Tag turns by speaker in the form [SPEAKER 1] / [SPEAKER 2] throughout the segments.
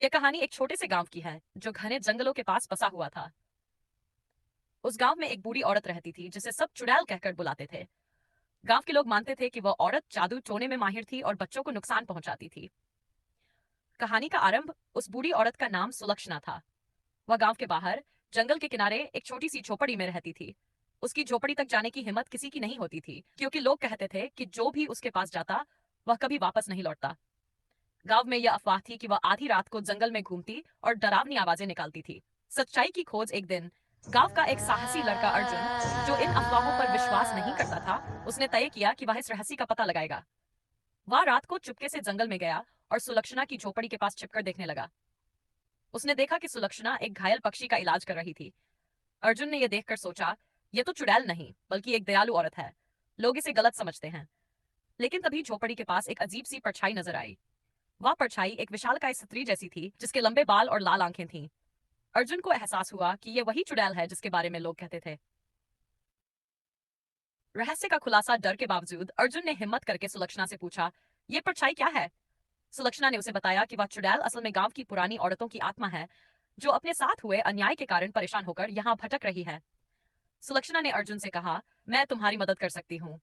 [SPEAKER 1] यह कहानी एक छोटे से गांव की है जो घने जंगलों के पास बसा हुआ था। उस गांव में एक बूढ़ी औरत रहती थी जिसे सब चुड़ैल कहकर बुलाते थे। गांव के लोग मानते थे कि वह औरत जादू टोने में माहिर थी और बच्चों को नुकसान पहुंचाती थी। कहानी का आरंभ उस बूढ़ी औरत का नाम सुलक्षणा था। वह गांव के बाहर जंगल के किनारे एक छोटी सी झोपड़ी में रहती थी। उसकी झोपड़ी तक जाने की हिम्मत किसी की नहीं होती थी क्योंकि लोग कहते थे कि जो भी उसके पास जाता वह कभी वापस नहीं लौटता। गांव में यह अफवाह थी कि वह आधी रात को जंगल में घूमती और डरावनी आवाजें निकालती थी। सच्चाई की खोज एक दिन गांव का एक साहसी लड़का अर्जुन, जो इन अफवाहों पर विश्वास नहीं करता था, उसने तय किया कि वह इस रहस्य का पता लगाएगा। वह रात को चुपके से जंगल में गया और सुलक्षणा की झोपड़ी के पास छिपकर देखने लगा। उसने देखा कि सुलक्षणा एक घायल पक्षी का इलाज कर रही थी। अर्जुन ने यह देखकर सोचा, यह तो चुड़ैल नहीं बल्कि एक दयालु औरत है। लोग इसे गलत समझते हैं। लेकिन तभी झोपड़ी के पास एक अजीब सी परछाई नजर आई। वह परछाई एक विशालकाय स्त्री जैसी थी जिसके लंबे बाल और लाल आंखें थीं। अर्जुन को एहसास हुआ कि यह वही चुड़ैल है जिसके बारे में लोग कहते थे। रहस्य का खुलासा डर के बावजूद अर्जुन ने हिम्मत करके सुलक्षणा से पूछा, यह परछाई क्या है? सुलक्षणा ने उसे बताया कि वह चुड़ैल असल में गांव की पुरानी औरतों की आत्मा है, जो अपने साथ हुए अन्याय के कारण परेशान होकर यहाँ भटक रही है। सुलक्षणा ने अर्जुन से कहा, मैं तुम्हारी मदद कर सकती हूँ।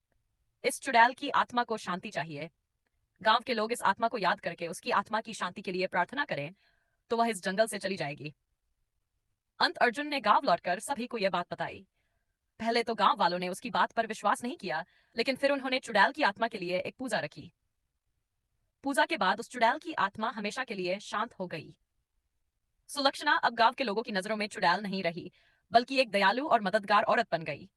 [SPEAKER 1] इस चुड़ैल की आत्मा को शांति चाहिए। गांव के लोग इस आत्मा को याद करके उसकी आत्मा की शांति के लिए प्रार्थना करें तो वह इस जंगल से चली जाएगी। अंत अर्जुन ने गांव लौटकर सभी को यह बात बताई। पहले तो गांव वालों ने उसकी बात पर विश्वास नहीं किया, लेकिन फिर उन्होंने चुड़ैल की आत्मा के लिए एक पूजा रखी। पूजा के बाद उस चुड़ैल की आत्मा हमेशा के लिए शांत हो गई। सुलक्षणा अब गांव के लोगों की नजरों में चुड़ैल नहीं रही, बल्कि एक दयालु और मददगार औरत बन गई।